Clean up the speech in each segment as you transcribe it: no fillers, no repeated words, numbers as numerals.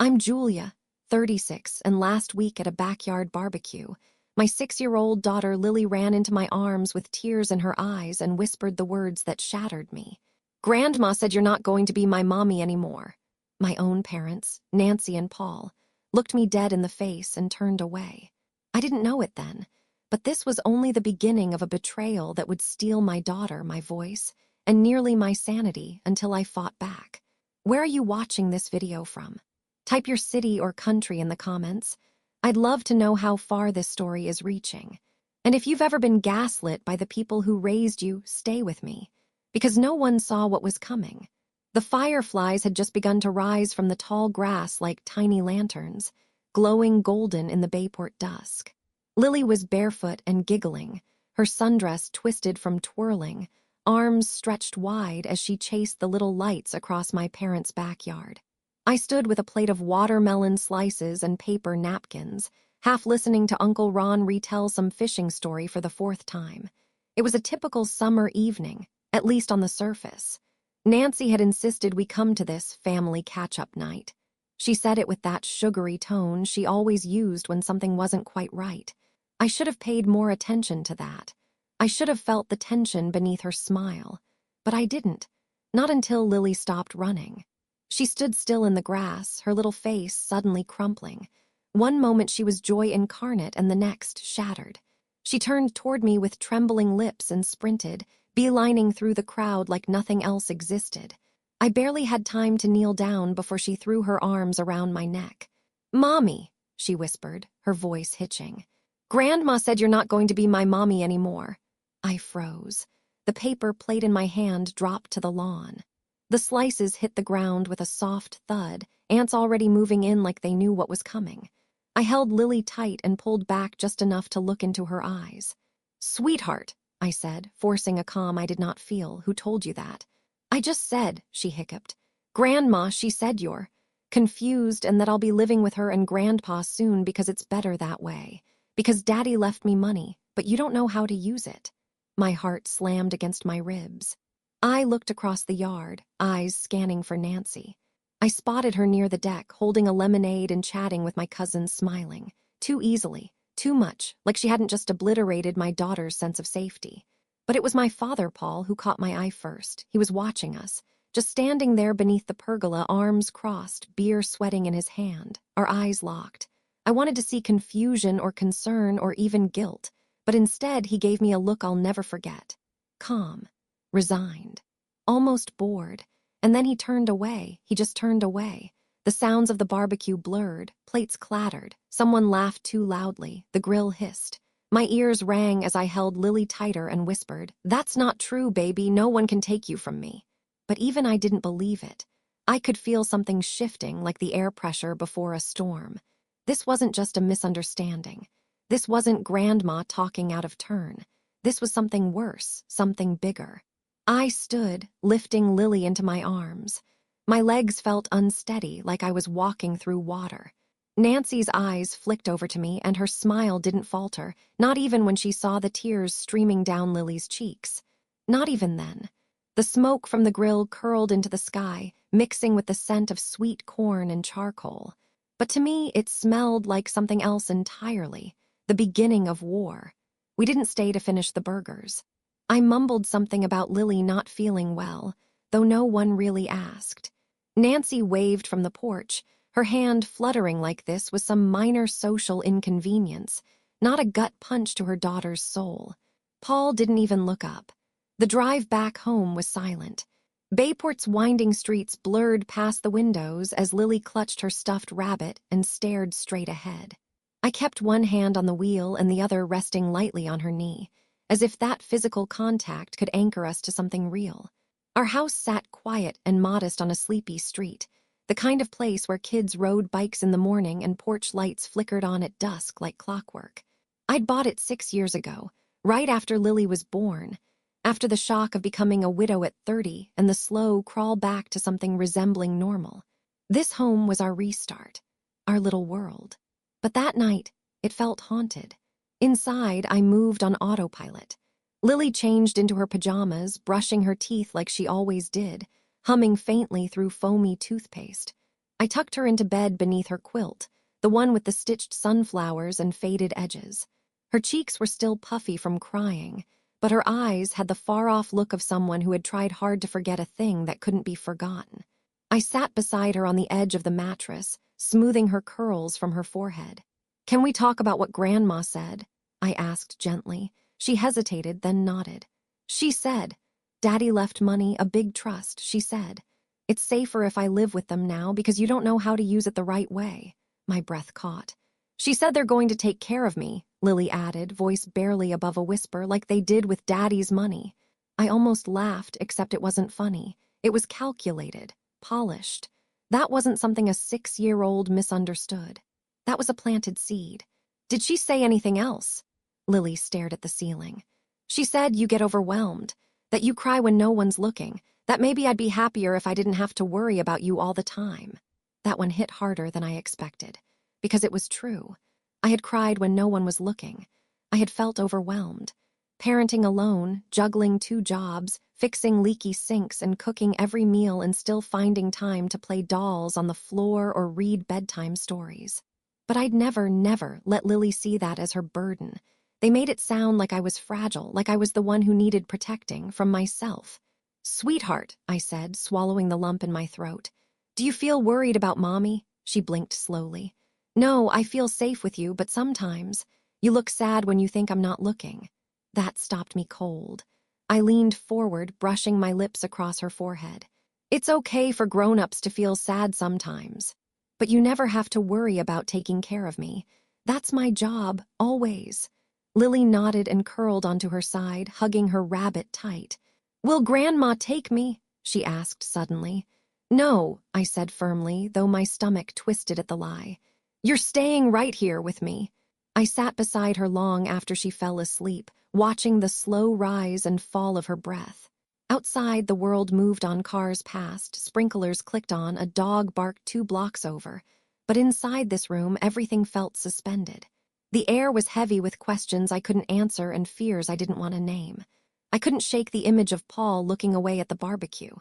I'm Julia, 36, and last week at a backyard barbecue, my 6-year-old daughter Lily ran into my arms with tears in her eyes and whispered the words that shattered me. Grandma said you're not going to be my mommy anymore. My own parents, Nancy and Paul, looked me dead in the face and turned away. I didn't know it then, but this was only the beginning of a betrayal that would steal my daughter, my voice, and nearly my sanity until I fought back. Where are you watching this video from? Type your city or country in the comments. I'd love to know how far this story is reaching. And if you've ever been gaslit by the people who raised you, stay with me. Because no one saw what was coming. The fireflies had just begun to rise from the tall grass like tiny lanterns, glowing golden in the Bayport dusk. Lily was barefoot and giggling, her sundress twisted from twirling, arms stretched wide as she chased the little lights across my parents' backyard. I stood with a plate of watermelon slices and paper napkins, half listening to Uncle Ron retell some fishing story for the 4th time. It was a typical summer evening, at least on the surface. Nancy had insisted we come to this family catch-up night. She said it with that sugary tone she always used when something wasn't quite right. I should have paid more attention to that. I should have felt the tension beneath her smile. But I didn't. Not until Lily stopped running. She stood still in the grass, her little face suddenly crumpling. One moment she was joy incarnate and the next shattered. She turned toward me with trembling lips and sprinted, beelining through the crowd like nothing else existed. I barely had time to kneel down before she threw her arms around my neck. "Mommy," she whispered, her voice hitching. "Grandma said you're not going to be my mommy anymore." I froze. The paper plate in my hand dropped to the lawn. The slices hit the ground with a soft thud, ants already moving in like they knew what was coming. I held Lily tight and pulled back just enough to look into her eyes. "Sweetheart," I said, forcing a calm I did not feel. "Who told you that?" "I just said," she hiccuped. "Grandma, she said you're confused and that I'll be living with her and Grandpa soon because it's better that way. Because Daddy left me money, but you don't know how to use it." My heart slammed against my ribs. I looked across the yard, eyes scanning for Nancy. I spotted her near the deck, holding a lemonade and chatting with my cousins, smiling. Too easily, too much, like she hadn't just obliterated my daughter's sense of safety. But it was my father, Paul, who caught my eye first. He was watching us, just standing there beneath the pergola, arms crossed, beer sweating in his hand, our eyes locked. I wanted to see confusion or concern or even guilt, but instead he gave me a look I'll never forget. Calm. Resigned, almost bored, and then he turned away. He just turned away. The sounds of the barbecue blurred, plates clattered, someone laughed too loudly, the grill hissed. My ears rang as I held Lily tighter and whispered, "That's not true, baby, no one can take you from me." But even I didn't believe it. I could feel something shifting like the air pressure before a storm. This wasn't just a misunderstanding. This wasn't Grandma talking out of turn. This was something worse, something bigger. I stood, lifting Lily into my arms. My legs felt unsteady, like I was walking through water. Nancy's eyes flicked over to me, and her smile didn't falter, not even when she saw the tears streaming down Lily's cheeks. Not even then. The smoke from the grill curled into the sky, mixing with the scent of sweet corn and charcoal. But to me, it smelled like something else entirely, the beginning of war. We didn't stay to finish the burgers. I mumbled something about Lily not feeling well, though no one really asked. Nancy waved from the porch. Her hand fluttering like this was some minor social inconvenience, not a gut punch to her daughter's soul. Paul didn't even look up. The drive back home was silent. Bayport's winding streets blurred past the windows as Lily clutched her stuffed rabbit and stared straight ahead. I kept one hand on the wheel and the other resting lightly on her knee, as if that physical contact could anchor us to something real. Our house sat quiet and modest on a sleepy street, the kind of place where kids rode bikes in the morning and porch lights flickered on at dusk like clockwork. I'd bought it 6 years ago, right after Lily was born, after the shock of becoming a widow at 30 and the slow crawl back to something resembling normal. This home was our restart, our little world. But that night, it felt haunted. Inside, I moved on autopilot. Lily changed into her pajamas, brushing her teeth like she always did, humming faintly through foamy toothpaste. I tucked her into bed beneath her quilt, the one with the stitched sunflowers and faded edges. Her cheeks were still puffy from crying, but her eyes had the far-off look of someone who had tried hard to forget a thing that couldn't be forgotten. I sat beside her on the edge of the mattress, smoothing her curls from her forehead. "Can we talk about what Grandma said?" I asked gently. She hesitated, then nodded. "She said, Daddy left money, a big trust," she said. "It's safer if I live with them now because you don't know how to use it the right way." My breath caught. "She said they're going to take care of me," Lily added, voice barely above a whisper, "like they did with Daddy's money." I almost laughed, except it wasn't funny. It was calculated, polished. That wasn't something a 6-year-old misunderstood. That was a planted seed. "Did she say anything else?" Lily stared at the ceiling. "She said you get overwhelmed, that you cry when no one's looking, that maybe I'd be happier if I didn't have to worry about you all the time." That one hit harder than I expected, because it was true. I had cried when no one was looking. I had felt overwhelmed. Parenting alone, juggling 2 jobs, fixing leaky sinks and cooking every meal and still finding time to play dolls on the floor or read bedtime stories. But I'd never let Lily see that as her burden. They made it sound like I was fragile, like I was the one who needed protecting from myself. "Sweetheart," I said, swallowing the lump in my throat. "Do you feel worried about Mommy?" She blinked slowly. "No, I feel safe with you, but sometimes you look sad when you think I'm not looking." That stopped me cold. I leaned forward, brushing my lips across her forehead. "It's okay for grown-ups to feel sad sometimes, but you never have to worry about taking care of me. That's my job, always." Lily nodded and curled onto her side, hugging her rabbit tight. "Will Grandma take me?" she asked suddenly. "No," I said firmly, though my stomach twisted at the lie. "You're staying right here with me." I sat beside her long after she fell asleep, watching the slow rise and fall of her breath. Outside, the world moved on, cars passed, sprinklers clicked on, a dog barked 2 blocks over. But inside this room, everything felt suspended. The air was heavy with questions I couldn't answer and fears I didn't want to name. I couldn't shake the image of Paul looking away at the barbecue.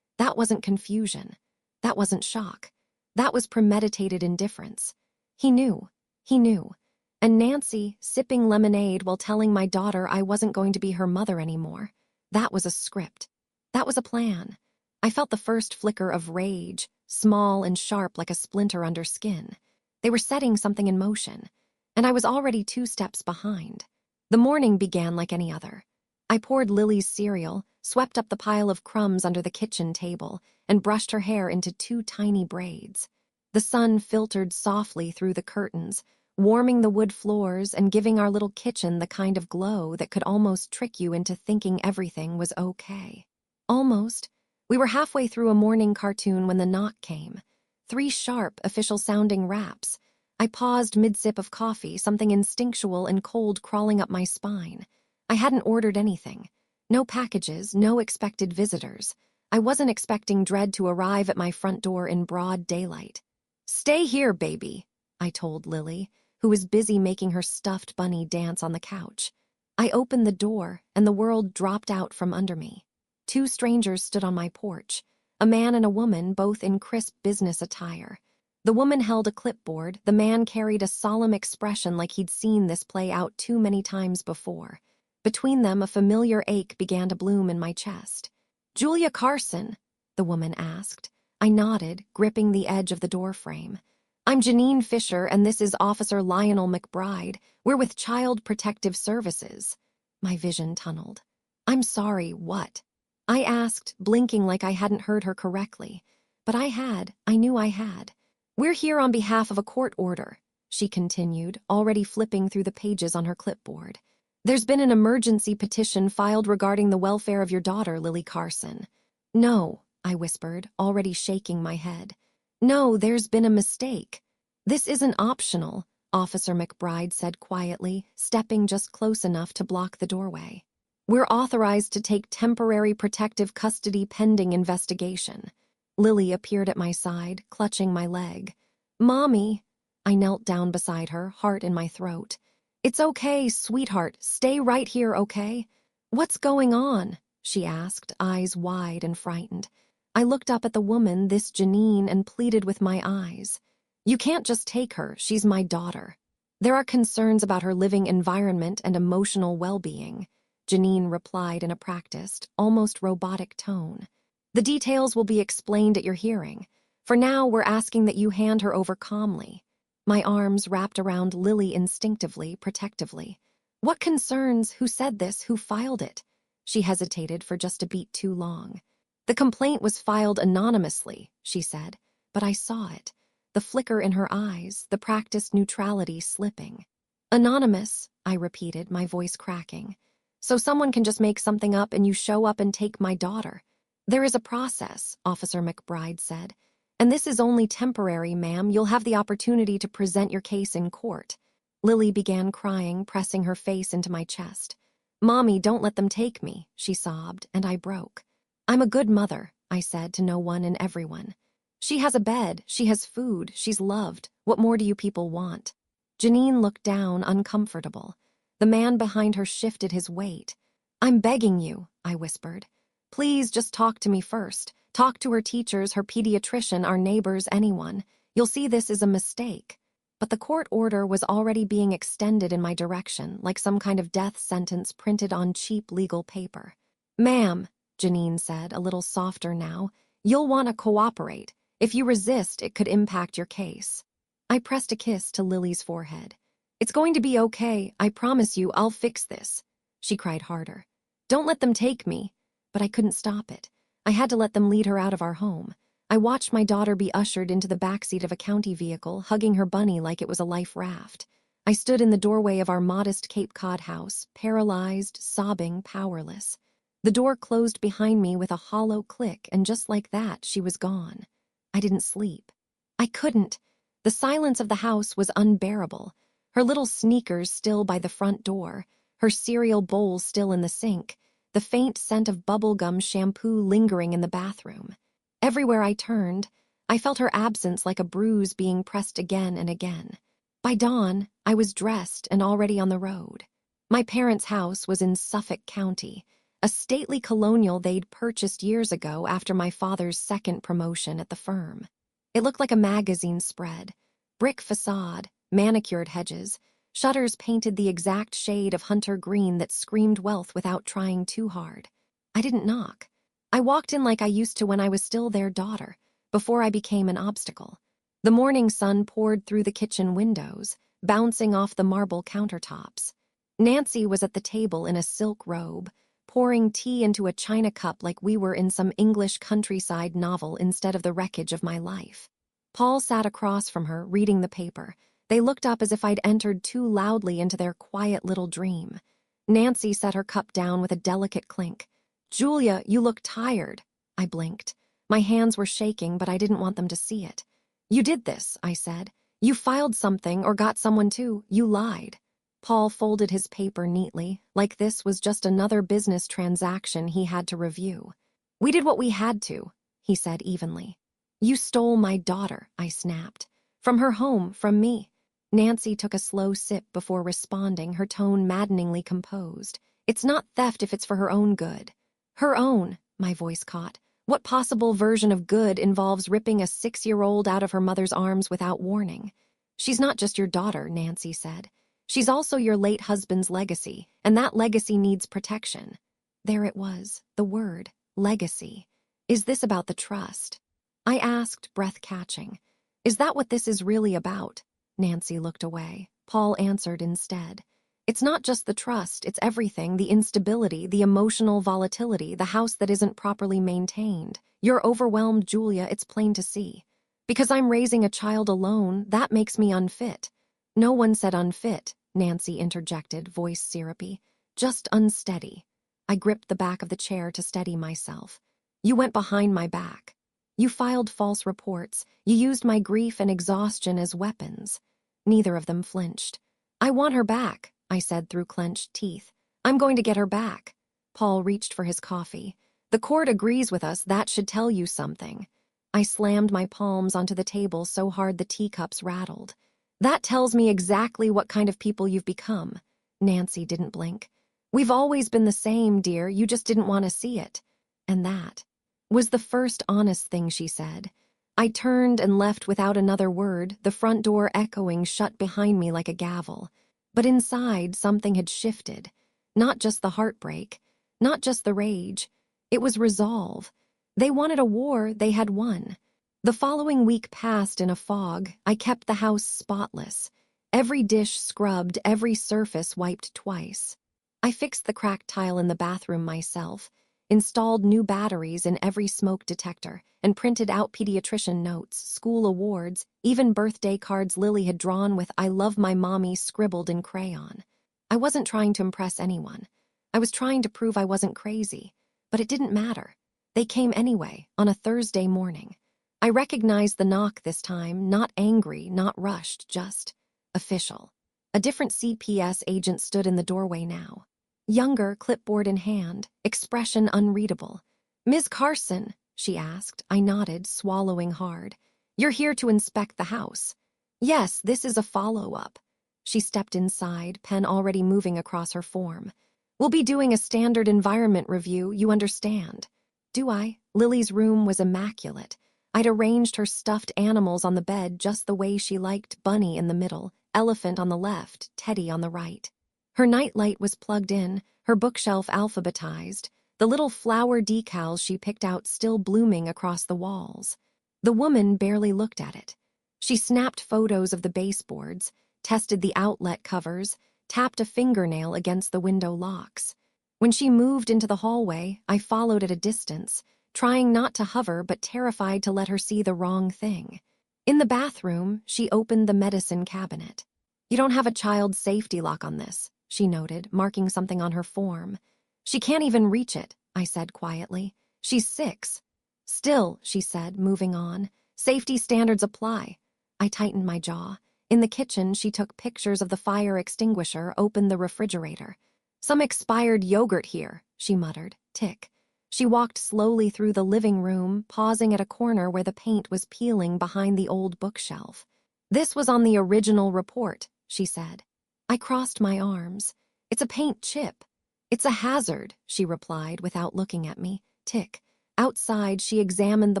That wasn't confusion. That wasn't shock. That was premeditated indifference. He knew. He knew. And Nancy, sipping lemonade while telling my daughter I wasn't going to be her mother anymore. That was a script. That was a plan. I felt the first flicker of rage, small and sharp like a splinter under skin. They were setting something in motion, and I was already 2 steps behind. The morning began like any other. I poured Lily's cereal, swept up the pile of crumbs under the kitchen table, and brushed her hair into 2 tiny braids. The sun filtered softly through the curtains, warming the wood floors and giving our little kitchen the kind of glow that could almost trick you into thinking everything was okay. Almost. We were halfway through a morning cartoon when the knock came. 3 sharp, official-sounding raps. I paused mid-sip of coffee, something instinctual and cold crawling up my spine. I hadn't ordered anything. No packages, no expected visitors. I wasn't expecting dread to arrive at my front door in broad daylight. "Stay here, baby," I told Lily, who was busy making her stuffed bunny dance on the couch. I opened the door, and the world dropped out from under me. 2 strangers stood on my porch, a man and a woman, both in crisp business attire. The woman held a clipboard, the man carried a solemn expression like he'd seen this play out too many times before. Between them, a familiar ache began to bloom in my chest. "Julia Carson?" the woman asked. I nodded, gripping the edge of the doorframe. "I'm Janine Fisher, and this is Officer Lionel McBride. We're with Child Protective Services." My vision tunneled. "I'm sorry, what?" I asked, blinking like I hadn't heard her correctly. But I had. I knew I had. "We're here on behalf of a court order," she continued, already flipping through the pages on her clipboard. "There's been an emergency petition filed regarding the welfare of your daughter, Lily Carson." "No," I whispered, already shaking my head. "No, there's been a mistake." "This isn't optional," Officer McBride said quietly, stepping just close enough to block the doorway. "We're authorized to take temporary protective custody pending investigation." Lily appeared at my side, clutching my leg. "Mommy." I knelt down beside her, heart in my throat. "It's okay, sweetheart. Stay right here, okay?" "What's going on?" she asked, eyes wide and frightened. I looked up at the woman, this Janine, and pleaded with my eyes. You can't just take her, she's my daughter. There are concerns about her living environment and emotional well-being, Janine replied in a practiced, almost robotic tone. The details will be explained at your hearing. For now, we're asking that you hand her over calmly. My arms wrapped around Lily instinctively, protectively. What concerns? Who said this? Who filed it? She hesitated for just a beat too long. The complaint was filed anonymously, she said, but I saw it. The flicker in her eyes, the practiced neutrality slipping. Anonymous, I repeated, my voice cracking. So someone can just make something up and you show up and take my daughter. There is a process, Officer McBride said. And this is only temporary, ma'am. You'll have the opportunity to present your case in court. Lily began crying, pressing her face into my chest. Mommy, don't let them take me, she sobbed, and I broke. I'm a good mother, I said to no one and everyone. She has a bed, she has food, she's loved. What more do you people want? Janine looked down, uncomfortable. The man behind her shifted his weight. I'm begging you, I whispered. Please just talk to me first. Talk to her teachers, her pediatrician, our neighbors, anyone. You'll see this is a mistake. But the court order was already being extended in my direction, like some kind of death sentence printed on cheap legal paper. Ma'am, Janine said, a little softer now, you'll want to cooperate. If you resist, it could impact your case. I pressed a kiss to Lily's forehead. It's going to be okay. I promise you, I'll fix this. She cried harder. Don't let them take me. But I couldn't stop it. I had to let them lead her out of our home. I watched my daughter be ushered into the backseat of a county vehicle, hugging her bunny like it was a life raft. I stood in the doorway of our modest Cape Cod house, paralyzed, sobbing, powerless. The door closed behind me with a hollow click, and just like that, she was gone. I didn't sleep. I couldn't. The silence of the house was unbearable. Her little sneakers still by the front door, her cereal bowl still in the sink, the faint scent of bubblegum shampoo lingering in the bathroom. Everywhere I turned, I felt her absence like a bruise being pressed again and again. By dawn, I was dressed and already on the road. My parents' house was in Suffolk County, a stately colonial they'd purchased years ago after my father's second promotion at the firm. It looked like a magazine spread. Brick facade, manicured hedges, shutters painted the exact shade of hunter green that screamed wealth without trying too hard. I didn't knock. I walked in like I used to when I was still their daughter, before I became an obstacle. The morning sun poured through the kitchen windows, bouncing off the marble countertops. Nancy was at the table in a silk robe, pouring tea into a china cup like we were in some English countryside novel instead of the wreckage of my life. Paul sat across from her, reading the paper. They looked up as if I'd entered too loudly into their quiet little dream. Nancy set her cup down with a delicate clink. Julia, you look tired. I blinked. My hands were shaking, but I didn't want them to see it. You did this, I said. You filed something or got someone to. You lied. Paul folded his paper neatly, like this was just another business transaction he had to review. We did what we had to, he said evenly. You stole my daughter, I snapped. From her home, from me. Nancy took a slow sip before responding, her tone maddeningly composed. It's not theft if it's for her own good. Her own, my voice caught. What possible version of good involves ripping a 6-year-old out of her mother's arms without warning? She's not just your daughter, Nancy said. She's also your late husband's legacy, and that legacy needs protection. There it was, the word, legacy. Is this about the trust? I asked, breath catching. Is that what this is really about? Nancy looked away. Paul answered instead. It's not just the trust, it's everything, the instability, the emotional volatility, the house that isn't properly maintained. You're overwhelmed, Julia, it's plain to see. Because I'm raising a child alone, that makes me unfit. No one said unfit, Nancy interjected, voice syrupy. Just unsteady. I gripped the back of the chair to steady myself. You went behind my back. You filed false reports. You used my grief and exhaustion as weapons. Neither of them flinched. I want her back, I said through clenched teeth. I'm going to get her back. Paul reached for his coffee. The court agrees with us. That should tell you something. I slammed my palms onto the table so hard the teacups rattled. That tells me exactly what kind of people you've become. Nancy didn't blink. We've always been the same, dear. You just didn't want to see it. And that. was the first honest thing she said. I turned and left without another word, the front door echoing shut behind me like a gavel. But inside, something had shifted. Not just the heartbreak, not just the rage. It was resolve. They wanted a war they had won. The following week passed in a fog. I kept the house spotless. Every dish scrubbed, every surface wiped twice. I fixed the cracked tile in the bathroom myself, installed new batteries in every smoke detector, and printed out pediatrician notes, school awards, even birthday cards Lily had drawn with "I love my mommy" scribbled in crayon. I wasn't trying to impress anyone. I was trying to prove I wasn't crazy. But it didn't matter. They came anyway, on a Thursday morning. I recognized the knock this time, not angry, not rushed, just official. A different CPS agent stood in the doorway now. Younger, clipboard in hand, expression unreadable. "Ms. Carson," she asked. I nodded, swallowing hard. "You're here to inspect the house." "Yes, this is a follow-up." She stepped inside, pen already moving across her form. "We'll be doing a standard environment review, you understand." "Do I?" Lily's room was immaculate. I'd arranged her stuffed animals on the bed just the way she liked, Bunny in the middle, Elephant on the left, Teddy on the right. Her nightlight was plugged in, her bookshelf alphabetized, the little flower decals she picked out still blooming across the walls. The woman barely looked at it. She snapped photos of the baseboards, tested the outlet covers, tapped a fingernail against the window locks. When she moved into the hallway, I followed at a distance, trying not to hover but terrified to let her see the wrong thing. In the bathroom, she opened the medicine cabinet. "You don't have a child safety lock on this," she noted, marking something on her form. "She can't even reach it," I said quietly. "She's 6. "Still," she said, moving on. "Safety standards apply." I tightened my jaw. In the kitchen, she took pictures of the fire extinguisher, opened the refrigerator. "Some expired yogurt here," she muttered. Tick. She walked slowly through the living room, pausing at a corner where the paint was peeling behind the old bookshelf. "This was on the original report," she said. I crossed my arms. "It's a paint chip." "It's a hazard," she replied without looking at me. Tick. Outside, she examined the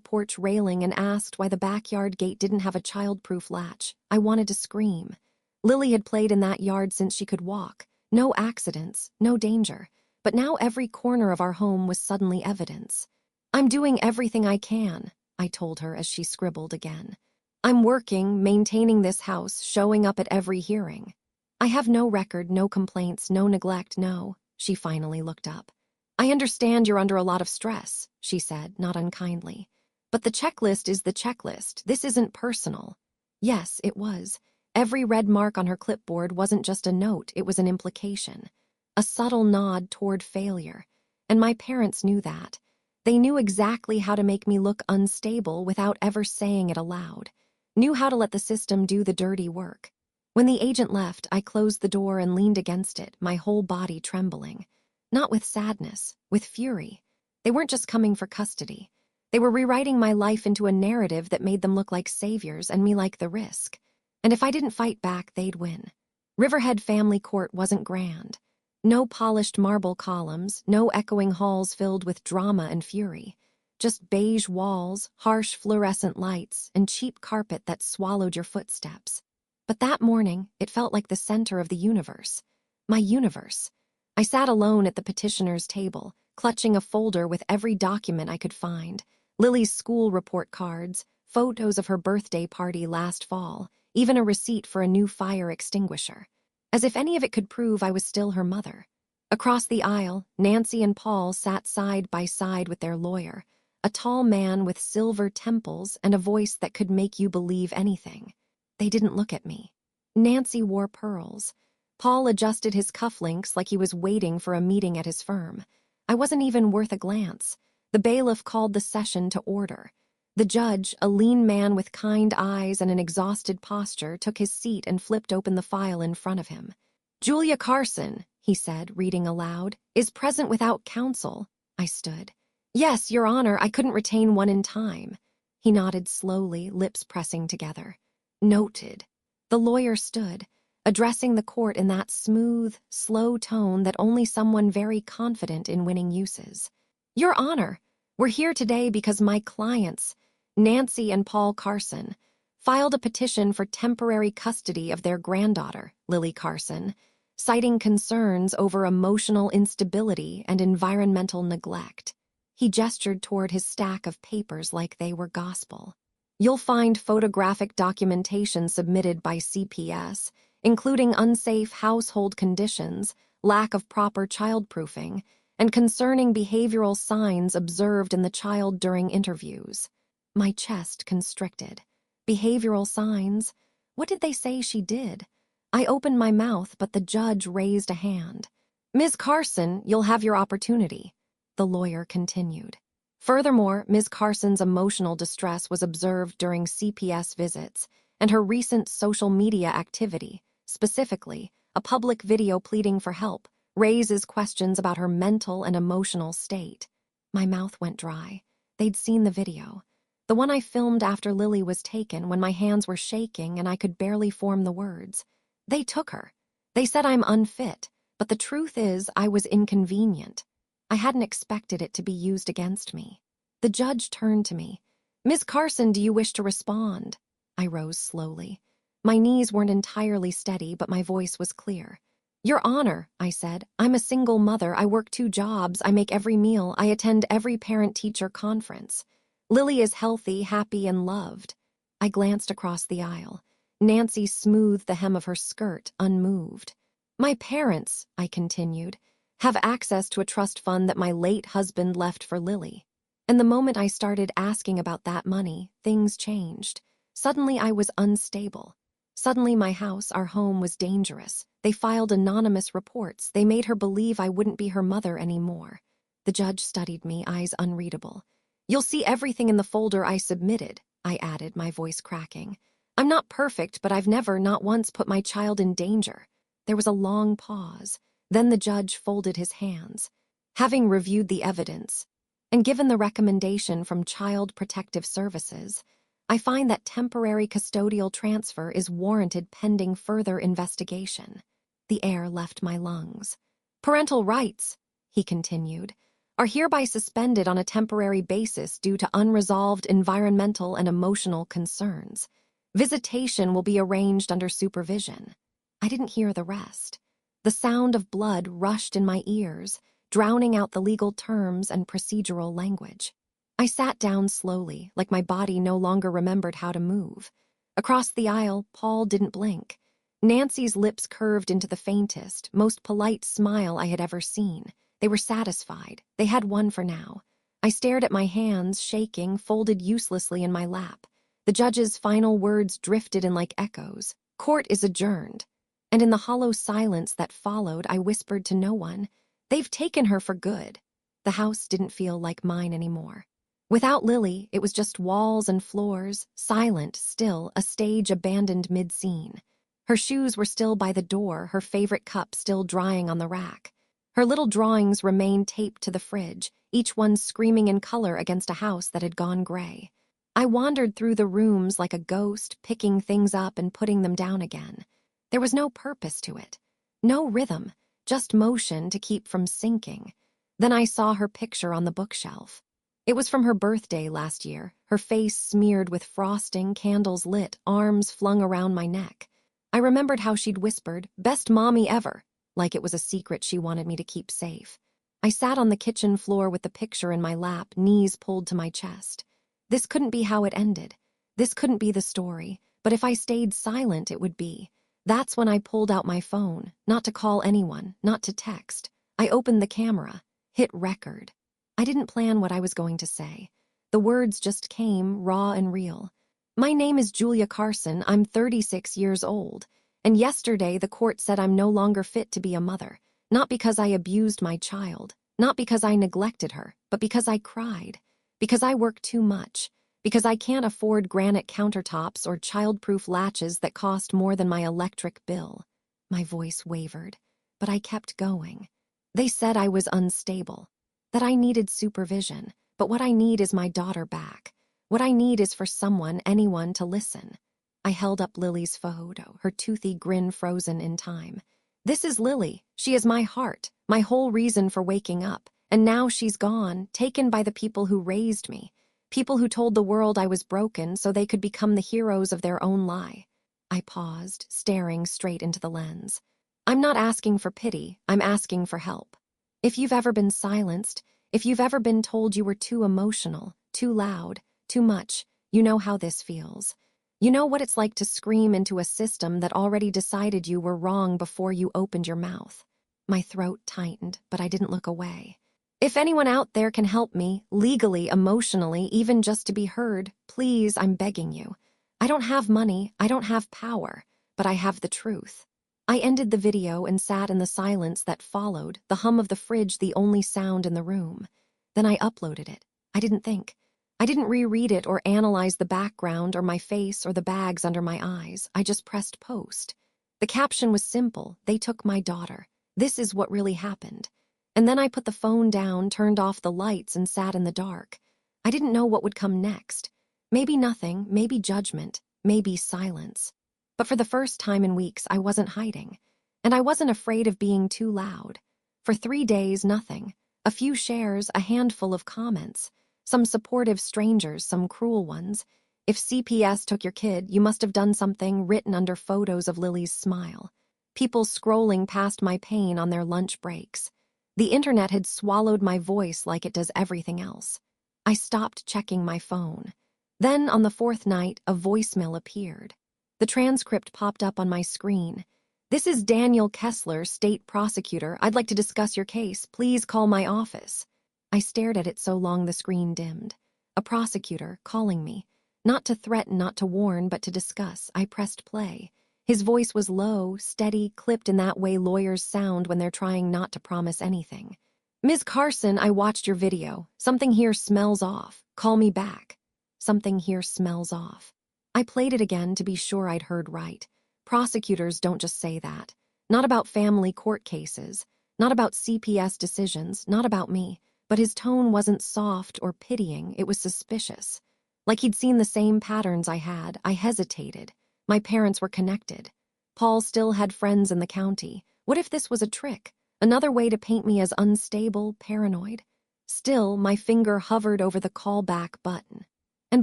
porch railing and asked why the backyard gate didn't have a child-proof latch. I wanted to scream. Lily had played in that yard since she could walk. No accidents, no danger. But now every corner of our home was suddenly evidence. "I'm doing everything I can," I told her as she scribbled again. "I'm working, maintaining this house, showing up at every hearing. I have no record, no complaints, no neglect, no." She finally looked up. "I understand you're under a lot of stress," she said, not unkindly. "But the checklist is the checklist. This isn't personal." Yes, it was. Every red mark on her clipboard wasn't just a note, it was an implication. A subtle nod toward failure. And my parents knew that. They knew exactly how to make me look unstable without ever saying it aloud. Knew how to let the system do the dirty work. When the agent left, I closed the door and leaned against it, my whole body trembling. Not with sadness, with fury. They weren't just coming for custody. They were rewriting my life into a narrative that made them look like saviors and me like the risk. And if I didn't fight back, they'd win. Riverhead Family Court wasn't grand. No polished marble columns, no echoing halls filled with drama and fury. Just beige walls, harsh fluorescent lights, and cheap carpet that swallowed your footsteps. But that morning, it felt like the center of the universe. My universe. I sat alone at the petitioner's table, clutching a folder with every document I could find. Lily's school report cards, photos of her birthday party last fall, even a receipt for a new fire extinguisher. As if any of it could prove I was still her mother. Across the aisle, Nancy and Paul sat side by side with their lawyer, a tall man with silver temples and a voice that could make you believe anything. They didn't look at me. Nancy wore pearls. Paul adjusted his cufflinks like he was waiting for a meeting at his firm. I wasn't even worth a glance. The bailiff called the session to order. The judge, a lean man with kind eyes and an exhausted posture, took his seat and flipped open the file in front of him. "Julia Carson," he said, reading aloud, "is present without counsel." I stood. "Yes, Your Honor, I couldn't retain one in time." He nodded slowly, lips pressing together. "Noted." The lawyer stood, addressing the court in that smooth, slow tone that only someone very confident in winning uses. "Your Honor, We're here today because my clients, Nancy and Paul Carson, filed a petition for temporary custody of their granddaughter, Lily Carson, citing concerns over emotional instability and environmental neglect. He gestured toward his stack of papers like they were gospel. You'll find photographic documentation submitted by CPS, including unsafe household conditions, lack of proper childproofing, and concerning behavioral signs observed in the child during interviews. My chest constricted. Behavioral signs? What did they say she did? I opened my mouth, but the judge raised a hand. Ms. Carson, you'll have your opportunity, the lawyer continued. Furthermore, Ms. Carson's emotional distress was observed during CPS visits, and her recent social media activity, specifically a public video pleading for help, raises questions about her mental and emotional state. My mouth went dry. They'd seen the video. The one I filmed after Lily was taken, when my hands were shaking and I could barely form the words. They took her. They said I'm unfit, but the truth is I was inconvenient. I hadn't expected it to be used against me. The judge turned to me. Ms. Carson, do you wish to respond? I rose slowly. My knees weren't entirely steady, but my voice was clear. Your Honor, I said, I'm a single mother. I work 2 jobs. I make every meal. I attend every parent-teacher conference. Lily is healthy, happy, and loved. I glanced across the aisle. Nancy smoothed the hem of her skirt, unmoved. My parents, I continued, have access to a trust fund that my late husband left for Lily. And the moment I started asking about that money, things changed. Suddenly I was unstable. Suddenly my house, our home, was dangerous. They filed anonymous reports. They made her believe I wouldn't be her mother anymore. The judge studied me, eyes unreadable. You'll see everything in the folder I submitted, I added, my voice cracking. I'm not perfect, but I've never, not once, put my child in danger. There was a long pause. Then the judge folded his hands. Having reviewed the evidence, and given the recommendation from Child Protective Services, I find that temporary custodial transfer is warranted pending further investigation. The air left my lungs. Parental rights, he continued, are hereby suspended on a temporary basis due to unresolved environmental and emotional concerns. Visitation will be arranged under supervision. I didn't hear the rest. The sound of blood rushed in my ears, drowning out the legal terms and procedural language. I sat down slowly, like my body no longer remembered how to move. Across the aisle, Paul didn't blink. Nancy's lips curved into the faintest, most polite smile I had ever seen. They were satisfied. They had won for now. I stared at my hands, shaking, folded uselessly in my lap. The judge's final words drifted in like echoes. Court is adjourned. And in the hollow silence that followed, I whispered to no one, they've taken her for good. The house didn't feel like mine anymore. Without Lily, it was just walls and floors, silent, still, a stage abandoned mid-scene. Her shoes were still by the door, her favorite cup still drying on the rack. Her little drawings remained taped to the fridge, each one screaming in color against a house that had gone gray. I wandered through the rooms like a ghost, picking things up and putting them down again. There was no purpose to it, no rhythm, just motion to keep from sinking. Then I saw her picture on the bookshelf. It was from her birthday last year, her face smeared with frosting, candles lit, arms flung around my neck. I remembered how she'd whispered, "Best mommy ever," like it was a secret she wanted me to keep safe. I sat on the kitchen floor with the picture in my lap, knees pulled to my chest. This couldn't be how it ended. This couldn't be the story, but if I stayed silent, it would be. That's when I pulled out my phone, not to call anyone, not to text. I opened the camera, hit record. I didn't plan what I was going to say. The words just came, raw and real. My name is Julia Carson. I'm 36 years old. And yesterday the court said I'm no longer fit to be a mother. Not because I abused my child. Not because I neglected her. But because I cried. Because I work too much. Because I can't afford granite countertops or childproof latches that cost more than my electric bill. My voice wavered. But I kept going. They said I was unstable. That I needed supervision, but what I need is my daughter back. What I need is for someone, anyone, to listen. I held up Lily's photo, her toothy grin frozen in time. This is Lily. She is my heart, my whole reason for waking up. And now she's gone, taken by the people who raised me, people who told the world I was broken so they could become the heroes of their own lie. I paused, staring straight into the lens. I'm not asking for pity, I'm asking for help. If you've ever been silenced, if you've ever been told you were too emotional, too loud, too much, you know how this feels. You know what it's like to scream into a system that already decided you were wrong before you opened your mouth. My throat tightened, but I didn't look away. If anyone out there can help me, legally, emotionally, even just to be heard, please, I'm begging you. I don't have money, I don't have power, but I have the truth. I ended the video and sat in the silence that followed, the hum of the fridge the only sound in the room. Then I uploaded it. I didn't think. I didn't reread it or analyze the background or my face or the bags under my eyes. I just pressed post. The caption was simple. They took my daughter. This is what really happened. And then I put the phone down, turned off the lights, and sat in the dark. I didn't know what would come next. Maybe nothing, maybe judgment, maybe silence. But for the first time in weeks, I wasn't hiding. And I wasn't afraid of being too loud. For 3 days, nothing. A few shares, a handful of comments. Some supportive strangers, some cruel ones. If CPS took your kid, you must have done something, written under photos of Lily's smile. People scrolling past my pain on their lunch breaks. The internet had swallowed my voice like it does everything else. I stopped checking my phone. Then, on the 4th night, a voicemail appeared. The transcript popped up on my screen. "This is Daniel Kessler, state prosecutor. I'd like to discuss your case. Please call my office." I stared at it so long the screen dimmed. A prosecutor calling me. Not to threaten, not to warn, but to discuss. I pressed play. His voice was low, steady, clipped in that way lawyers sound when they're trying not to promise anything. "Ms. Carson, I watched your video. Something here smells off. Call me back." Something here smells off. I played it again to be sure I'd heard right. Prosecutors don't just say that. Not about family court cases. Not about CPS decisions. Not about me. But his tone wasn't soft or pitying. It was suspicious. Like he'd seen the same patterns I had. I hesitated. My parents were connected. Paul still had friends in the county. What if this was a trick? Another way to paint me as unstable, paranoid? Still, my finger hovered over the callback button. And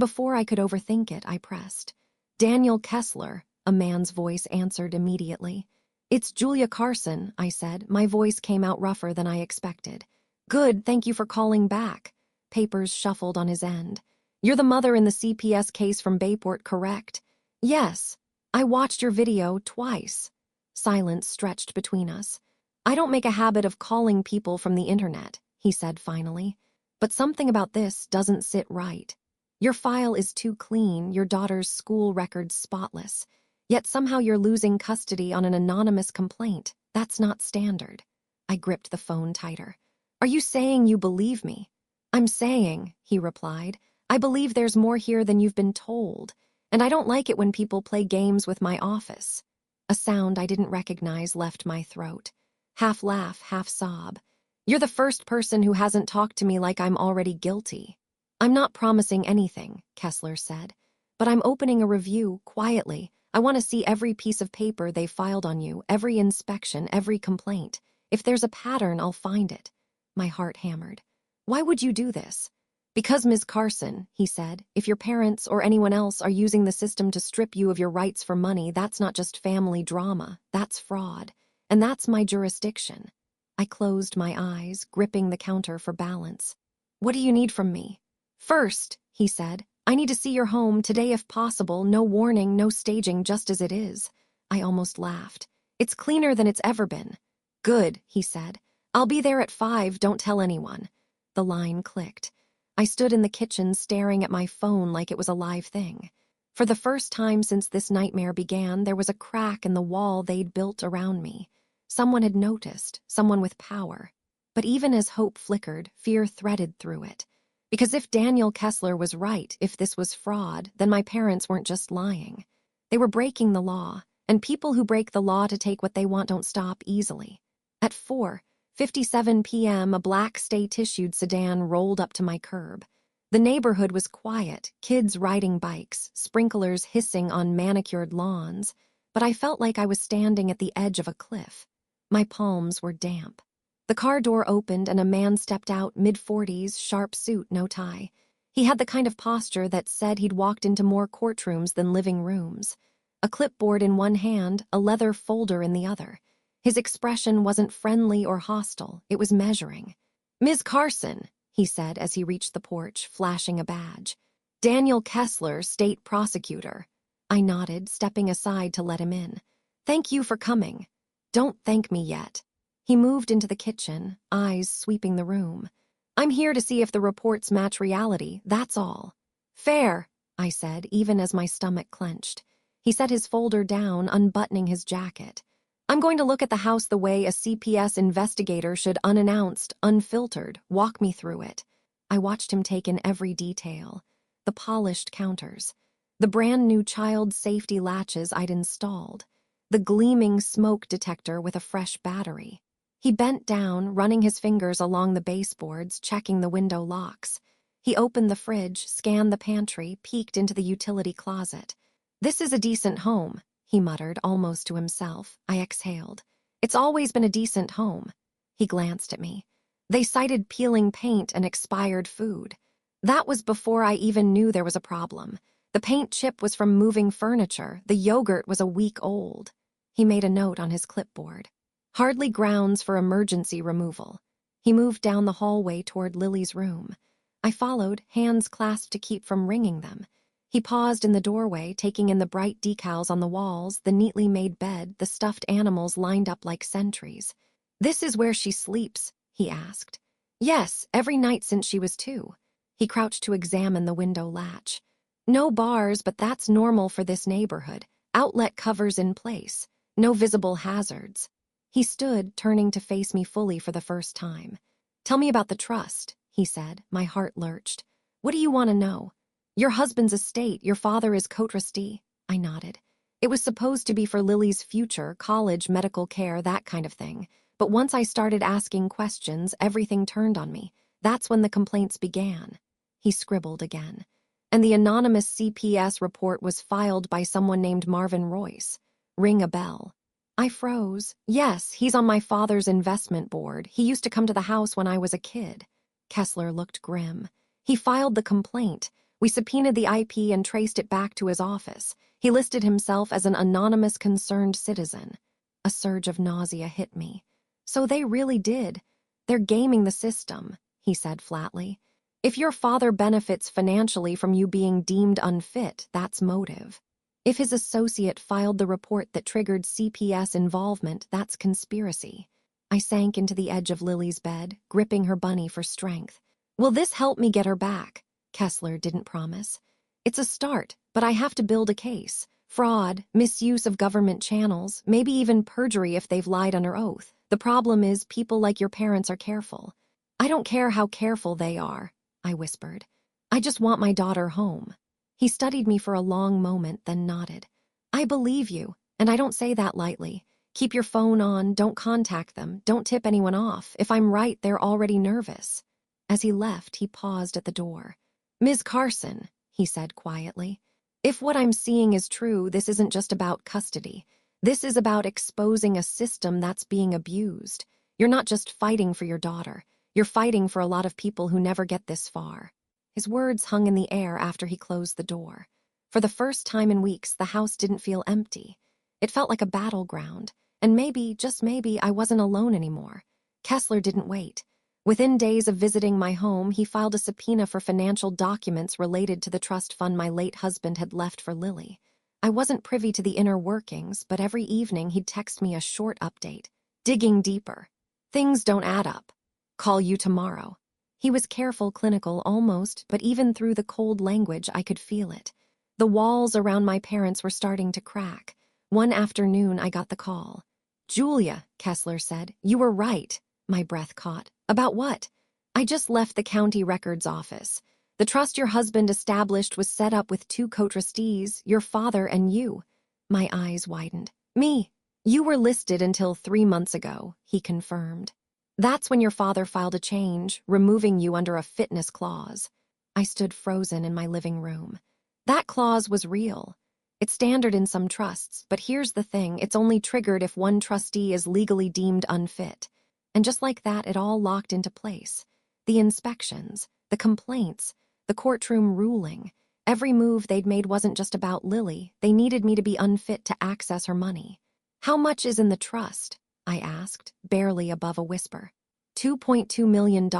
before I could overthink it, I pressed. "Daniel Kessler," a man's voice answered immediately. "It's Julia Carson," I said. My voice came out rougher than I expected. "Good, thank you for calling back." Papers shuffled on his end. "You're the mother in the CPS case from Bayport, correct?" "Yes. I watched your video twice." Silence stretched between us. "I don't make a habit of calling people from the internet," he said finally. "But something about this doesn't sit right. Your file is too clean, your daughter's school records spotless. Yet somehow you're losing custody on an anonymous complaint. That's not standard." I gripped the phone tighter. "Are you saying you believe me?" "I'm saying," he replied, "I believe there's more here than you've been told. And I don't like it when people play games with my office." A sound I didn't recognize left my throat. Half laugh, half sob. "You're the first person who hasn't talked to me like I'm already guilty." "I'm not promising anything," Kessler said. "But I'm opening a review, quietly. I want to see every piece of paper they filed on you, every inspection, every complaint. If there's a pattern, I'll find it." My heart hammered. "Why would you do this?" "Because, Ms. Carson," he said, "if your parents or anyone else are using the system to strip you of your rights for money, that's not just family drama, that's fraud. And that's my jurisdiction." I closed my eyes, gripping the counter for balance. "What do you need from me?" "First," he said, "I need to see your home today if possible, no warning, no staging, just as it is." I almost laughed. "It's cleaner than it's ever been." "Good," he said. "I'll be there at 5, don't tell anyone." The line clicked. I stood in the kitchen staring at my phone like it was a live thing. For the first time since this nightmare began, there was a crack in the wall they'd built around me. Someone had noticed, someone with power. But even as hope flickered, fear threaded through it. Because if Daniel Kessler was right, if this was fraud, then my parents weren't just lying. They were breaking the law, and people who break the law to take what they want don't stop easily. At 4:57 p.m., a black stay-tissued sedan rolled up to my curb. The neighborhood was quiet, kids riding bikes, sprinklers hissing on manicured lawns, but I felt like I was standing at the edge of a cliff. My palms were damp. The car door opened and a man stepped out, mid-40s, sharp suit, no tie. He had the kind of posture that said he'd walked into more courtrooms than living rooms. A clipboard in one hand, a leather folder in the other. His expression wasn't friendly or hostile, it was measuring. "Ms. Carson," he said as he reached the porch, flashing a badge. "Daniel Kessler, state prosecutor." I nodded, stepping aside to let him in. "Thank you for coming." "Don't thank me yet." He moved into the kitchen, eyes sweeping the room. "I'm here to see if the reports match reality, that's all." "Fair," I said, even as my stomach clenched. He set his folder down, unbuttoning his jacket. "I'm going to look at the house the way a CPS investigator should, unannounced, unfiltered, walk me through it." I watched him take in every detail. The polished counters. The brand new child safety latches I'd installed. The gleaming smoke detector with a fresh battery. He bent down, running his fingers along the baseboards, checking the window locks. He opened the fridge, scanned the pantry, peeked into the utility closet. "This is a decent home," he muttered, almost to himself. I exhaled. "It's always been a decent home." He glanced at me. "They cited peeling paint and expired food. That was before I even knew there was a problem. The paint chip was from moving furniture. The yogurt was a week old." He made a note on his clipboard. "Hardly grounds for emergency removal." He moved down the hallway toward Lily's room. I followed, hands clasped to keep from wringing them. He paused in the doorway, taking in the bright decals on the walls, the neatly made bed, the stuffed animals lined up like sentries. "This is where she sleeps?" he asked. "Yes, every night since she was 2. He crouched to examine the window latch. "No bars, but that's normal for this neighborhood. Outlet covers in place. No visible hazards." He stood, turning to face me fully for the first time. "Tell me about the trust," he said. My heart lurched. "What do you want to know?" "Your husband's estate, your father is co-trustee." I nodded. "It was supposed to be for Lily's future, college, medical care, that kind of thing. But once I started asking questions, everything turned on me. That's when the complaints began." He scribbled again. "And the anonymous CPS report was filed by someone named Marvin Royce. Ring a bell." I froze. "Yes, he's on my father's investment board. He used to come to the house when I was a kid." Kessler looked grim. "He filed the complaint. We subpoenaed the IP and traced it back to his office. He listed himself as an anonymous concerned citizen." A surge of nausea hit me. "So they really did. They're gaming the system," he said flatly. "If your father benefits financially from you being deemed unfit, that's motive. If his associate filed the report that triggered CPS involvement, that's conspiracy." I sank into the edge of Lily's bed, gripping her bunny for strength. "Will this help me get her back?" Kessler didn't promise. "It's a start, but I have to build a case. Fraud, misuse of government channels, maybe even perjury if they've lied under oath. The problem is people like your parents are careful." "I don't care how careful they are," I whispered. "I just want my daughter home." He studied me for a long moment, then nodded. "I believe you, and I don't say that lightly. Keep your phone on, don't contact them, don't tip anyone off. If I'm right, they're already nervous." As he left, he paused at the door. "Ms. Carson," he said quietly, "if what I'm seeing is true, this isn't just about custody. This is about exposing a system that's being abused. You're not just fighting for your daughter. You're fighting for a lot of people who never get this far." His words hung in the air after he closed the door. For the first time in weeks, the house didn't feel empty. It felt like a battleground, and maybe, just maybe, I wasn't alone anymore. Kessler didn't wait. Within days of visiting my home, he filed a subpoena for financial documents related to the trust fund my late husband had left for Lily. I wasn't privy to the inner workings, but every evening he'd text me a short update. "Digging deeper. Things don't add up. Call you tomorrow." He was careful, clinical, almost, but even through the cold language, I could feel it. The walls around my parents were starting to crack. One afternoon, I got the call. "Julia," Kessler said, "you were right." My breath caught. "About what?" "I just left the county records office. The trust your husband established was set up with 2 co-trustees, your father and you." My eyes widened. "Me? You were listed until 3 months ago," he confirmed. "That's when your father filed a change, removing you under a fitness clause." I stood frozen in my living room. That clause was real. It's standard in some trusts, but here's the thing, it's only triggered if one trustee is legally deemed unfit. And just like that, it all locked into place. The inspections, the complaints, the courtroom ruling. Every move they'd made wasn't just about Lily. They needed me to be unfit to access her money. "How much is in the trust?" I asked, barely above a whisper. $2.2 million,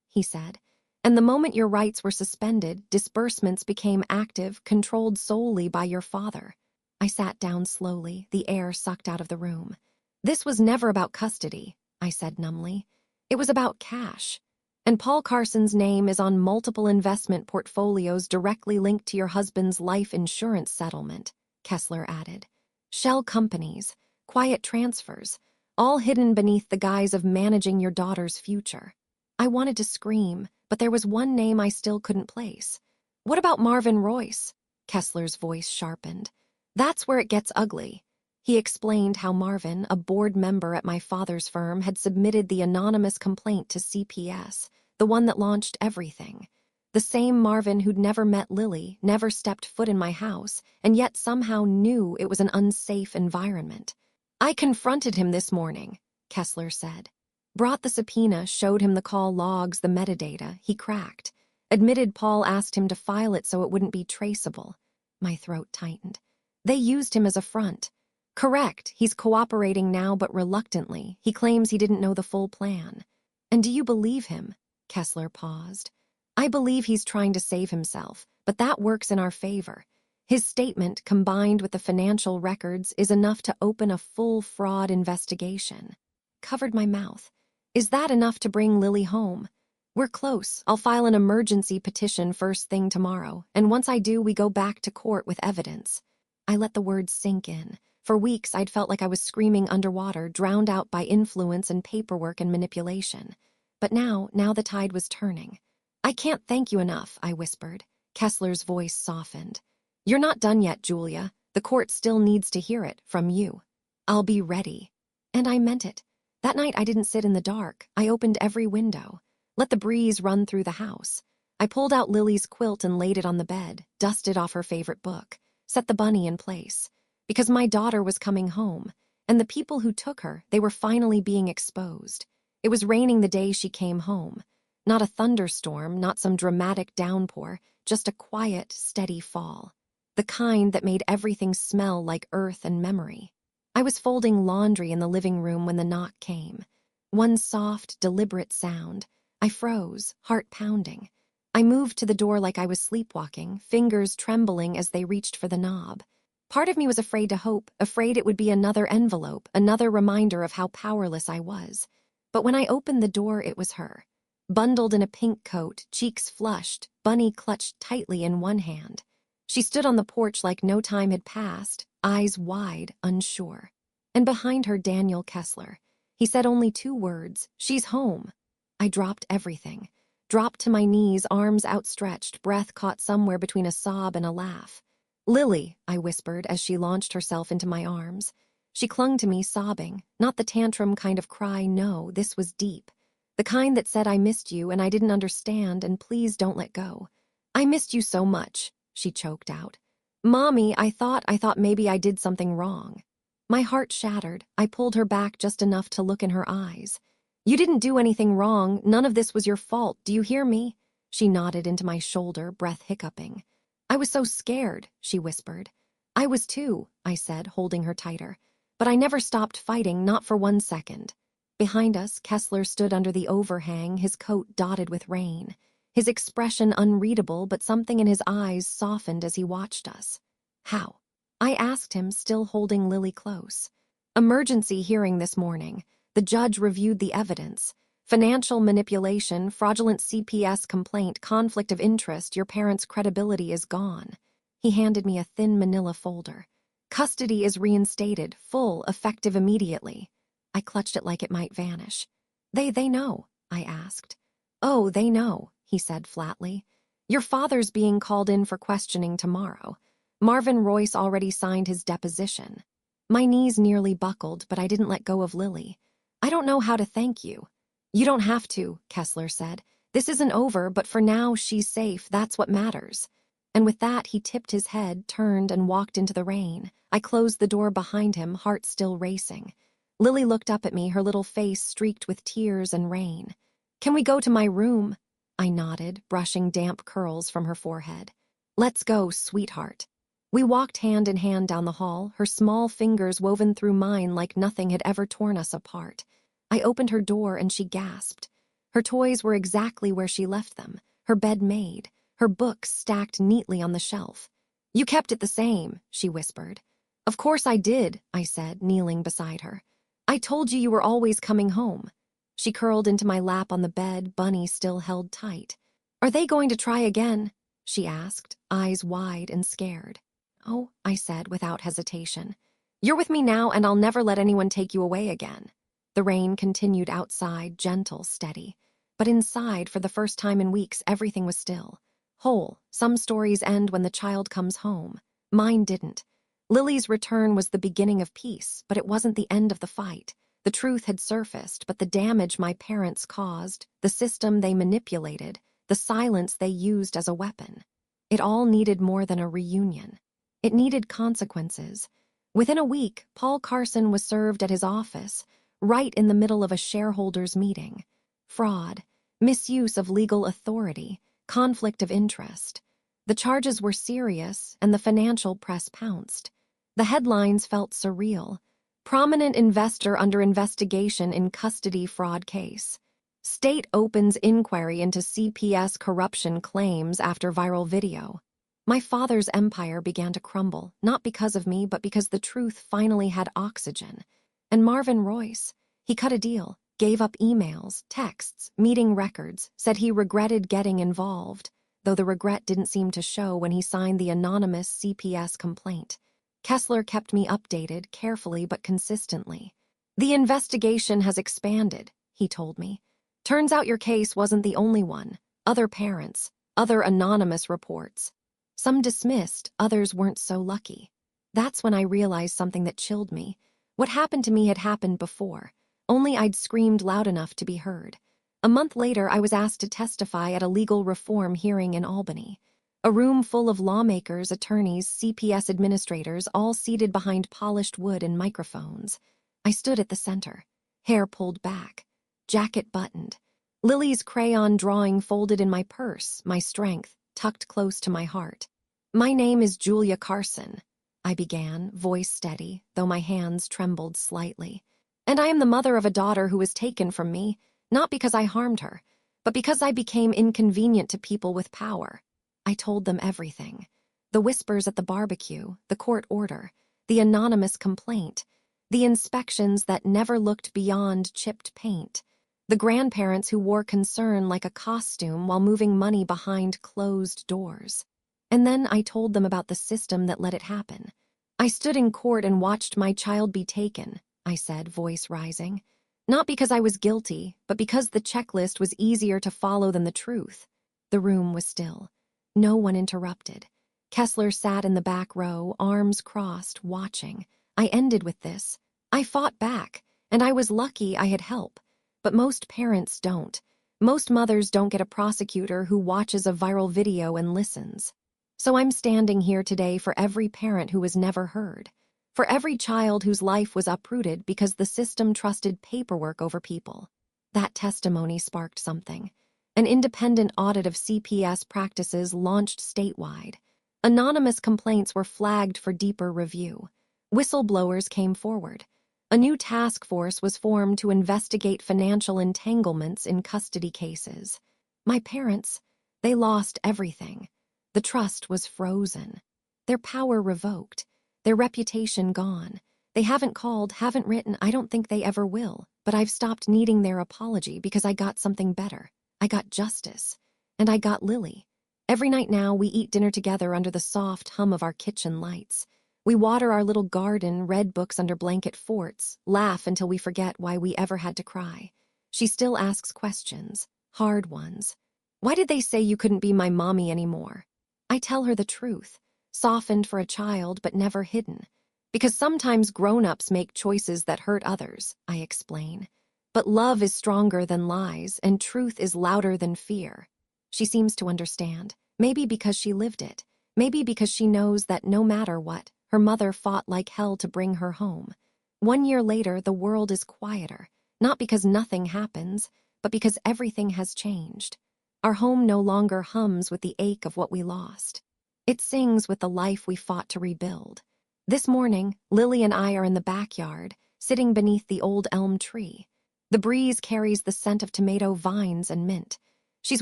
he said. "And the moment your rights were suspended, disbursements became active, controlled solely by your father." I sat down slowly, the air sucked out of the room. "This was never about custody," I said numbly. "It was about cash. And Paul Carson's name is on multiple investment portfolios directly linked to your husband's life insurance settlement," Kessler added. "Shell companies, quiet transfers, all hidden beneath the guise of managing your daughter's future." I wanted to scream, but there was one name I still couldn't place. "What about Marvin Royce?" Kessler's voice sharpened. "That's where it gets ugly." He explained how Marvin, a board member at my father's firm, had submitted the anonymous complaint to CPS, the one that launched everything. The same Marvin who'd never met Lily, never stepped foot in my house, and yet somehow knew it was an unsafe environment. "I confronted him this morning," Kessler said. "Brought the subpoena, showed him the call logs, the metadata. He cracked. Admitted Paul asked him to file it so it wouldn't be traceable." My throat tightened. "They used him as a front." "Correct. He's cooperating now, but reluctantly. He claims he didn't know the full plan." "And do you believe him?" Kessler paused. "I believe he's trying to save himself, but that works in our favor. His statement, combined with the financial records, is enough to open a full fraud investigation." Covered my mouth. "Is that enough to bring Lily home?" "We're close. I'll file an emergency petition first thing tomorrow, and once I do, we go back to court with evidence." I let the words sink in. For weeks, I'd felt like I was screaming underwater, drowned out by influence and paperwork and manipulation. But now the tide was turning. "I can't thank you enough," I whispered. Kessler's voice softened. "You're not done yet, Julia. The court still needs to hear it from you." "I'll be ready." And I meant it. That night I didn't sit in the dark. I opened every window. Let the breeze run through the house. I pulled out Lily's quilt and laid it on the bed, dusted off her favorite book, set the bunny in place. Because my daughter was coming home, and the people who took her, they were finally being exposed. It was raining the day she came home. Not a thunderstorm, not some dramatic downpour, just a quiet, steady fall. The kind that made everything smell like earth and memory. I was folding laundry in the living room when the knock came. One soft, deliberate sound. I froze, heart pounding. I moved to the door like I was sleepwalking, fingers trembling as they reached for the knob. Part of me was afraid to hope, afraid it would be another envelope, another reminder of how powerless I was. But when I opened the door, it was her. Bundled in a pink coat, cheeks flushed, bunny clutched tightly in one hand. She stood on the porch like no time had passed, eyes wide, unsure. And behind her, Daniel Kessler. He said only 2 words, "She's home." I dropped everything. Dropped to my knees, arms outstretched, breath caught somewhere between a sob and a laugh. "Lily," I whispered as she launched herself into my arms. She clung to me, sobbing. Not the tantrum kind of cry, no, this was deep. The kind that said, "I missed you and I didn't understand and please don't let go." "I missed you so much," she choked out. "Mommy, I thought maybe I did something wrong." My heart shattered. I pulled her back just enough to look in her eyes. "You didn't do anything wrong. None of this was your fault. Do you hear me?" She nodded into my shoulder, breath hiccuping. "I was so scared," she whispered. "I was too," I said, holding her tighter. "But I never stopped fighting, not for 1 second." Behind us, Kessler stood under the overhang, his coat dotted with rain. His expression unreadable, but something in his eyes softened as he watched us. "How?" I asked him, still holding Lily close. "Emergency hearing this morning. The judge reviewed the evidence. Financial manipulation, fraudulent CPS complaint, conflict of interest, your parents' credibility is gone." He handed me a thin manila folder. "Custody is reinstated, full, effective immediately." I clutched it like it might vanish. They know," I asked. "Oh, they know," he said flatly. "Your father's being called in for questioning tomorrow. Marvin Royce already signed his deposition." My knees nearly buckled, but I didn't let go of Lily. "I don't know how to thank you." "You don't have to," Kessler said. "This isn't over, but for now, she's safe. That's what matters." And with that, he tipped his head, turned, and walked into the rain. I closed the door behind him, heart still racing. Lily looked up at me, her little face streaked with tears and rain. "Can we go to my room?" I nodded, brushing damp curls from her forehead. "Let's go, sweetheart." We walked hand in hand down the hall, her small fingers woven through mine like nothing had ever torn us apart. I opened her door and she gasped. Her toys were exactly where she left them, her bed made, her books stacked neatly on the shelf. "You kept it the same," she whispered. "Of course I did," I said, kneeling beside her. "I told you were always coming home." She curled into my lap on the bed, Bunny still held tight. "Are they going to try again?" she asked, eyes wide and scared. "Oh," I said without hesitation. "You're with me now, and I'll never let anyone take you away again." The rain continued outside, gentle, steady. But inside, for the first time in weeks, everything was still. Whole. Some stories end when the child comes home. Mine didn't. Lily's return was the beginning of peace, but it wasn't the end of the fight. The truth had surfaced, but the damage my parents caused, the system they manipulated, the silence they used as a weapon. It all needed more than a reunion. It needed consequences. Within a week, Paul Carson was served at his office, right in the middle of a shareholders' meeting. Fraud, misuse of legal authority, conflict of interest. The charges were serious, and the financial press pounced. The headlines felt surreal. Prominent investor under investigation in custody fraud case. State opens inquiry into CPS corruption claims after viral video. My father's empire began to crumble, not because of me, but because the truth finally had oxygen. And Marvin Royce, he cut a deal, gave up emails, texts, meeting records, said he regretted getting involved, though the regret didn't seem to show when he signed the anonymous CPS complaint. Kessler kept me updated, carefully but consistently. "The investigation has expanded," he told me. "Turns out your case wasn't the only one. Other parents, other anonymous reports. Some dismissed, others weren't so lucky." That's when I realized something that chilled me. What happened to me had happened before, only I'd screamed loud enough to be heard. A month later, I was asked to testify at a legal reform hearing in Albany. A room full of lawmakers, attorneys, CPS administrators, all seated behind polished wood and microphones. I stood at the center, hair pulled back, jacket buttoned, Lily's crayon drawing folded in my purse, my strength tucked close to my heart. "My name is Julia Carson," I began, voice steady, though my hands trembled slightly. "And I am the mother of a daughter who was taken from me, not because I harmed her, but because I became inconvenient to people with power." I told them everything. The whispers at the barbecue, the court order, the anonymous complaint, the inspections that never looked beyond chipped paint, the grandparents who wore concern like a costume while moving money behind closed doors. And then I told them about the system that let it happen. "I stood in court and watched my child be taken," I said, voice rising. "Not because I was guilty, but because the checklist was easier to follow than the truth." The room was still. No one interrupted. Kessler sat in the back row, arms crossed, watching. I ended with this. "I fought back, and I was lucky I had help. But most parents don't. Most mothers don't get a prosecutor who watches a viral video and listens. So I'm standing here today for every parent who was never heard. For every child whose life was uprooted because the system trusted paperwork over people." That testimony sparked something. An independent audit of CPS practices launched statewide. Anonymous complaints were flagged for deeper review. Whistleblowers came forward. A new task force was formed to investigate financial entanglements in custody cases. My parents, they lost everything. The trust was frozen. Their power revoked. Their reputation gone. They haven't called, haven't written, I don't think they ever will, but I've stopped needing their apology because I got something better. I got justice. And I got Lily. Every night now, we eat dinner together under the soft hum of our kitchen lights. We water our little garden, read books under blanket forts, laugh until we forget why we ever had to cry. She still asks questions, hard ones. "Why did they say you couldn't be my mommy anymore?" I tell her the truth, softened for a child but never hidden. "Because sometimes grown-ups make choices that hurt others," I explain. "But love is stronger than lies, and truth is louder than fear." She seems to understand, maybe because she lived it, maybe because she knows that no matter what, her mother fought like hell to bring her home. 1 year later, the world is quieter, not because nothing happens, but because everything has changed. Our home no longer hums with the ache of what we lost. It sings with the life we fought to rebuild. This morning, Lily and I are in the backyard, sitting beneath the old elm tree. The breeze carries the scent of tomato vines and mint. She's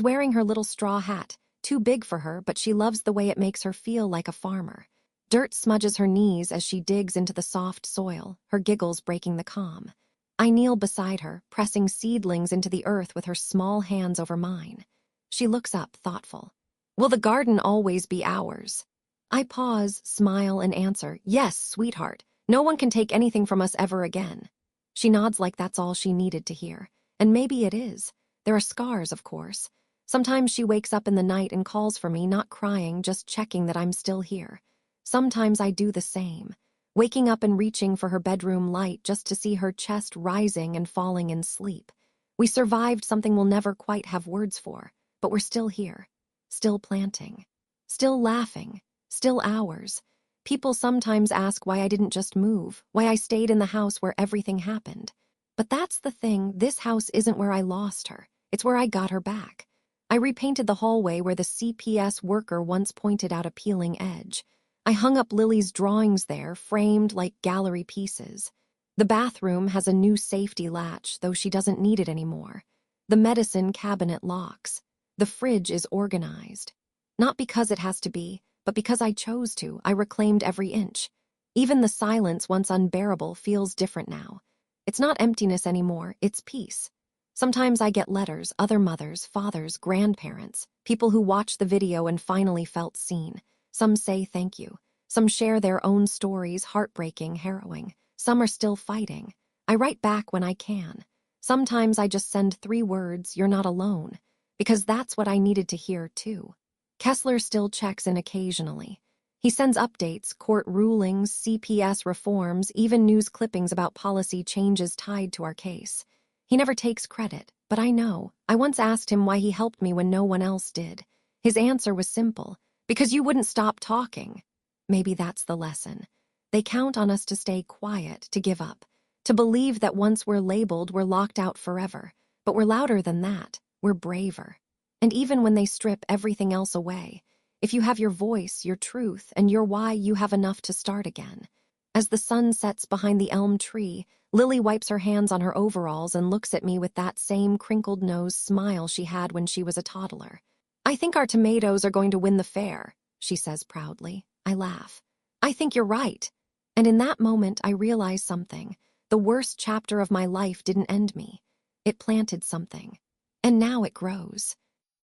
wearing her little straw hat, too big for her, but she loves the way it makes her feel like a farmer. Dirt smudges her knees as she digs into the soft soil, her giggles breaking the calm. I kneel beside her, pressing seedlings into the earth with her small hands over mine. She looks up, thoughtful. Will the garden always be ours? I pause, smile, and answer, yes, sweetheart. No one can take anything from us ever again. She nods like that's all she needed to hear. And maybe it is. There are scars, of course. Sometimes she wakes up in the night and calls for me, not crying, just checking that I'm still here. Sometimes I do the same, waking up and reaching for her bedroom light just to see her chest rising and falling in sleep. We survived something we'll never quite have words for, but we're still here, still planting, still laughing, still ours. People sometimes ask why I didn't just move, why I stayed in the house where everything happened. But that's the thing, this house isn't where I lost her, it's where I got her back. I repainted the hallway where the CPS worker once pointed out a peeling edge. I hung up Lily's drawings there, framed like gallery pieces. The bathroom has a new safety latch, though she doesn't need it anymore. The medicine cabinet locks. The fridge is organized. Not because it has to be, but because I chose to. I reclaimed every inch. Even the silence, once unbearable, feels different now. It's not emptiness anymore, it's peace. Sometimes I get letters, other mothers, fathers, grandparents, people who watched the video and finally felt seen. Some say thank you. Some share their own stories, heartbreaking, harrowing. Some are still fighting. I write back when I can. Sometimes I just send 3 words, "You're not alone," because that's what I needed to hear too. Kessler still checks in occasionally. He sends updates, court rulings, CPS reforms, even news clippings about policy changes tied to our case. He never takes credit, but I know. I once asked him why he helped me when no one else did. His answer was simple: because you wouldn't stop talking. Maybe that's the lesson. They count on us to stay quiet, to give up, to believe that once we're labeled, we're locked out forever. But we're louder than that. We're braver. And even when they strip everything else away, if you have your voice, your truth, and your why, you have enough to start again. As the sun sets behind the elm tree, Lily wipes her hands on her overalls and looks at me with that same crinkled nose smile she had when she was a toddler. "I think our tomatoes are going to win the fair," she says proudly. I laugh. "I think you're right." And in that moment, I realize something. The worst chapter of my life didn't end me. It planted something. And now it grows.